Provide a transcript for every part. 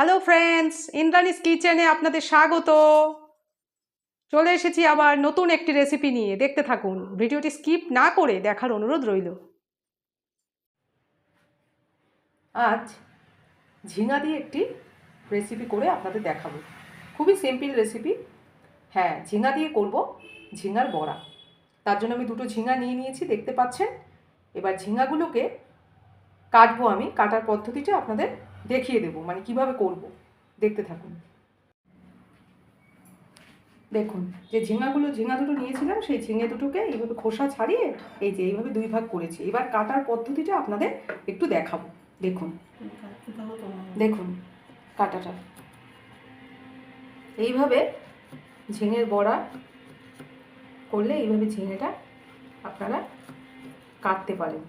Hello friends, Indrani's কিচেনে আপনাদের স্বাগত। চলে এসেছি আবার নতুন একটি রেসিপি নিয়ে। দেখতে থাকুন, ভিডিওটি স্কিপ না করে দেখার অনুরোধ রইল। আজ ঝিঙা দিয়ে একটি রেসিপি করে আপনাদের দেখাবো। খুবই সিম্পল রেসিপি। হ্যাঁ, ঝিঙা দিয়ে করব ঝিঙার বড়া। তার জন্য আমি দুটো ঝিঙা নিয়ে নিয়েছি, দেখতে পাচ্ছেন। এবার ঝিঙাগুলোকে কাটবো। আমি কাটার পদ্ধতিটা আপনাদের দেখিয়ে দেবো, মানে কিভাবে করব। দেখতে থাকুন। দেখুন, যে ঝিঙা দুটো নিয়েছিলাম, সেই ঝিঙে দুটোকে এইভাবে খোসা ছাড়িয়ে এই যে এইভাবে দুই ভাগ করেছি। এবার কাটার পদ্ধতিটা আপনাদের একটু দেখাবো। দেখুন দেখুন কাটাটা এইভাবে ঝিঙের বড়া করলে এইভাবে ঝিঙেটা আপনারা কাটতে পারেন,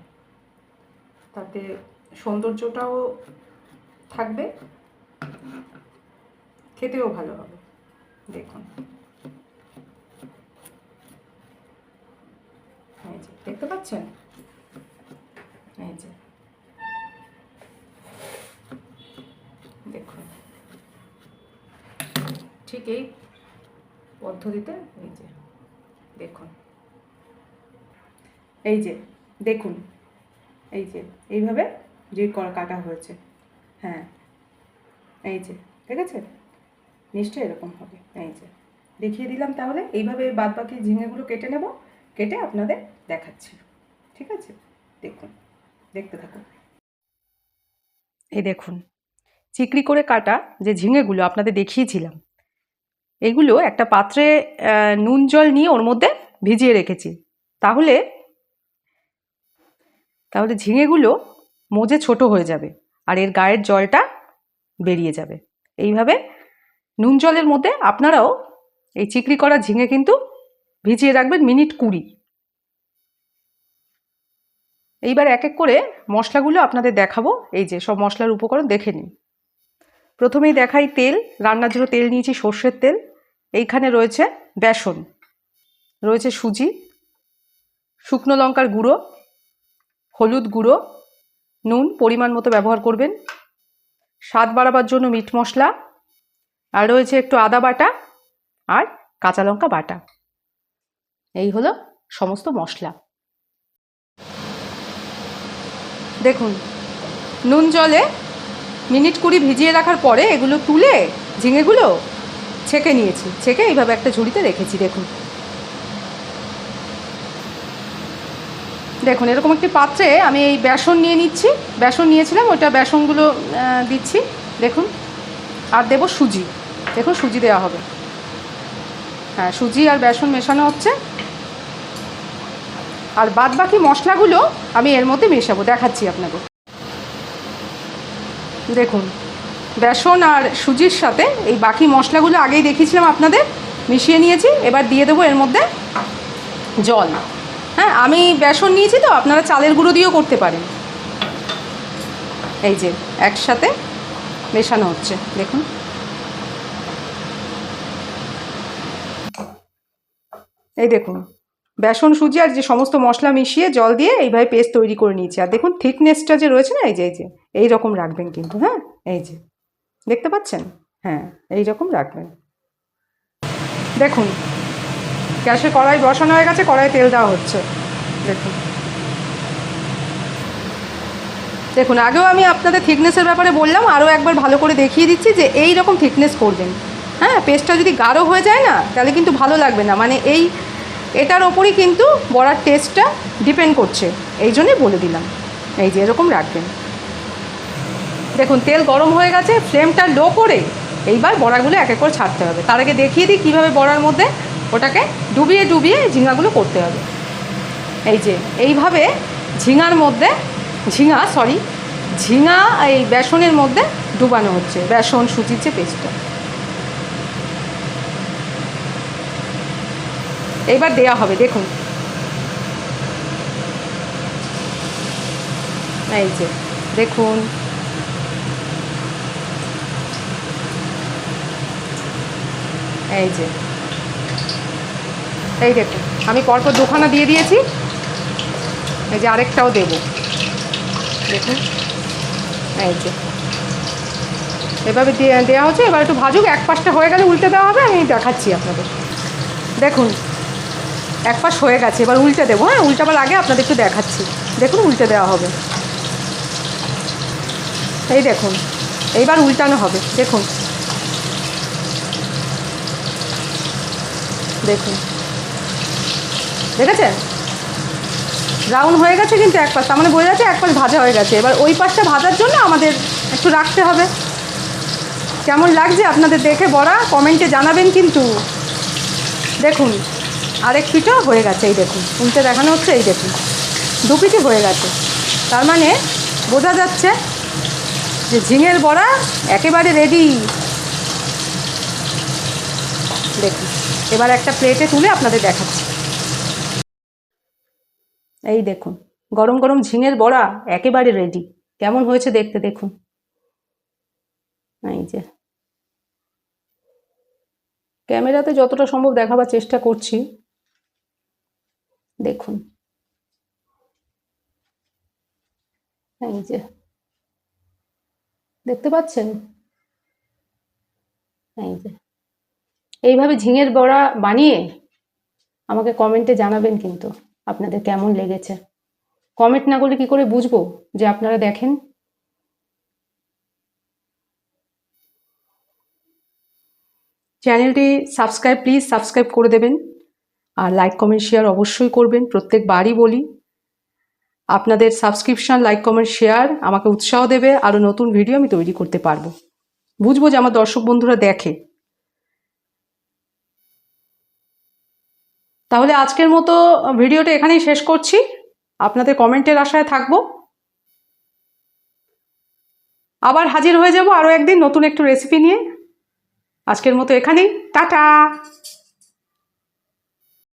তাতে সৌন্দর্যটাও থাকবে, খেতেও ভালো হবে। দেখুন, এই যে দেখতে পাচ্ছেন, এই যে দেখুন, ঠিক এই পদ্ধতিতে এই যে দেখুন, এই যে দেখুন, এই যে এইভাবে যে কাটা হয়েছে। হ্যাঁ, এই যে দেখেছেন, নিশ্চয়ই এরকম হবে। এই যে দেখিয়ে দিলাম। তাহলে এইভাবে বাদবাকি ঝিঙেগুলো কেটে নেব, কেটে আপনাদের দেখাচ্ছি। ঠিক আছে, দেখুন, দেখতে থাকুন। এই দেখুন, চিকড়ি করে কাটা যে ঝিঙেগুলো আপনাদের দেখিয়েছিলাম, এগুলো একটা পাত্রে নুন জল নিয়ে ওর মধ্যে ভিজিয়ে রেখেছি। তাহলে ঝিঙেগুলো মজে ছোট হয়ে যাবে আর এর গায়ের জলটা বেরিয়ে যাবে। এইভাবে নুন জলের মধ্যে আপনারাও এই চিকড়ি করা ঝিঙে কিন্তু ভিজিয়ে রাখবেন মিনিট 20। এইবার এক এক করে মশলাগুলো আপনাদের দেখাবো। এই যে সব মশলার উপকরণ দেখে নিন। প্রথমেই দেখাই তেল। রান্নার জন্য তেল নিয়েছি সর্ষের তেল। এইখানে রয়েছে বেসন, রয়েছে সুজি, শুকনো লঙ্কার গুঁড়ো, হলুদ গুঁড়ো, নুন পরিমাণ মতো ব্যবহার করবেন, স্বাদ বাড়াবার জন্য মিট মশলা, আর রয়েছে একটু আদা বাটা আর কাঁচা লঙ্কা বাটা। এই হলো সমস্ত মশলা। দেখুন, নুন জলে মিনিট 20 ভিজিয়ে রাখার পরে এগুলো তুলে ঝিঙেগুলো ছেঁকে নিয়েছি। ছেঁকে এইভাবে একটা ঝুড়িতে রেখেছি। দেখুন দেখুন এরকম একটি পাত্রে আমি এই বেসন নিয়ে নিচ্ছি। বেসন নিয়েছিলাম, ওটা বেসনগুলো দিচ্ছি। দেখুন, আর দেব সুজি। দেখুন, সুজি দেওয়া হবে। হ্যাঁ, সুজি আর বেসন মেশানো হচ্ছে। আর বাদ বাকি মশলাগুলো আমি এর মধ্যে মেশাবো, দেখাচ্ছি আপনাকে। দেখুন, বেসন আর সুজির সাথে এই বাকি মশলাগুলো আগেই দেখিয়েছিলাম আপনাদের, মিশিয়ে নিয়েছি। এবার দিয়ে দেবো এর মধ্যে জল। হ্যাঁ, আমি বেসন নিয়েছি, তো আপনারা চালের গুঁড়ো দিয়েও করতে পারেন। এই যে একসাথে মেশানো হচ্ছে। দেখুন, এই দেখুন, বেসন সুজি আর যে সমস্ত মশলা মিশিয়ে জল দিয়ে এইভাবে পেস্ট তৈরি করে নিয়েছি। আর দেখুন থিকনেসটা যে রয়েছে না, এই যে এই রকম রাখবেন কিন্তু। হ্যাঁ, এই যে দেখতে পাচ্ছেন। হ্যাঁ, এই রকম রাখবেন। দেখুন, গ্যাসে কড়াই বসানো হয়ে গেছে, কড়াইয়ে তেল দেওয়া হচ্ছে। দেখুন দেখুন আগেও আমি আপনাদের থিকনেসের ব্যাপারে বললাম, আরও একবার ভালো করে দেখিয়ে দিচ্ছি যে এই রকম থিকনেস করবেন। হ্যাঁ, পেস্টটা যদি গাঢ় হয়ে যায় না, তাহলে কিন্তু ভালো লাগবে না। মানে এটার ওপরই কিন্তু বড়ার টেস্টটা ডিপেন্ড করছে, এই জন্যই বলে দিলাম। এই যে এরকম রাখবেন। দেখুন, তেল গরম হয়ে গেছে, ফ্লেমটা লো করে এইবার বড়াগুলো এক এক করে ছাড়তে হবে। তার আগে দেখিয়ে দিই কীভাবে বড়ার মধ্যে ওটাকে ডুবিয়ে ডুবিয়ে ঝিঙাগুলো করতে হবে। এই যে এইভাবে ঝিঙা এই বেসনের মধ্যে ডুবানো হচ্ছে, বেসন সুজির যে পেস্টটা। এইবার দেয়া হবে। দেখুন, এই যে দেখুন, এই যে এই দেখুন, আমি পরপর দুখানা দিয়ে দিয়েছি। এই যে আরেকটাও দেব। দেখুন, এই যে এভাবে দেওয়া হচ্ছে। এবার একটু ভাজুক, এক পাশটা হয়ে গেলে উল্টে দেওয়া হবে। আমি দেখাচ্ছি আপনাদের। দেখুন এক পাশ হয়ে গেছে, এবার উল্টে দেবো। হ্যাঁ, উল্টাবার আগে আপনাদের একটু দেখাচ্ছি। দেখুন উল্টে দেওয়া হবে, এই দেখুন এইবার উল্টানো হবে। দেখুন দেখুন, দেখেছেন ব্রাউন হয়ে গেছে কিন্তু এক পাশ, তার মানে বোঝা যাচ্ছে এক পাশ ভাজা হয়ে গেছে। এবার ওই পাশটা ভাজার জন্য আমাদের একটু রাখতে হবে। কেমন লাগছে আপনাদের দেখে বড়া কমেন্টে জানাবেন কিন্তু। দেখুন আরেক পিঠও হয়ে গেছে, এই দেখুন উল্টে দেখানো হচ্ছে, এই দেখুন দু পিঠই হয়ে গেছে। তার মানে বোঝা যাচ্ছে যে ঝিঙের বড়া একেবারে রেডি। দেখুন এবার একটা প্লেটে তুলে আপনাদের দেখাচ্ছি। এই দেখুন গরম গরম ঝিঙের বড়া একেবারে রেডি। কেমন হয়েছে দেখতে দেখুন। এই যে ক্যামেরাতে যতটা সম্ভব দেখাবার চেষ্টা করছি। দেখুন এই যে দেখতে পাচ্ছেন, এই যে এইভাবে ঝিঙের বড়া বানিয়ে আমাকে কমেন্টে জানাবেন কিন্তু আপনাদের কেমন লেগেছে। কমেন্ট না করলে কি করে বুঝবো যে আপনারা দেখেন। চ্যানেলটি প্লিজ সাবস্ক্রাইব করে দেবেন, আর লাইক কমেন্ট শেয়ার অবশ্যই করবেন। প্রত্যেকবারই বলি, আপনাদের সাবস্ক্রিপশন, লাইক কমেন্ট শেয়ার আমাকে উৎসাহ দেবে, আরও নতুন ভিডিও আমি তৈরি করতে পারবো। বুঝবো যে আমার দর্শক বন্ধুরা দেখে। তাহলে আজকের মতো ভিডিওটা এখানেই শেষ করছি। আপনাদের কমেন্টের আশায় থাকবো। আবার হাজির হয়ে যাব আরও একদিন নতুন একটু রেসিপি নিয়ে। আজকের মতো এখানেই, টাটা।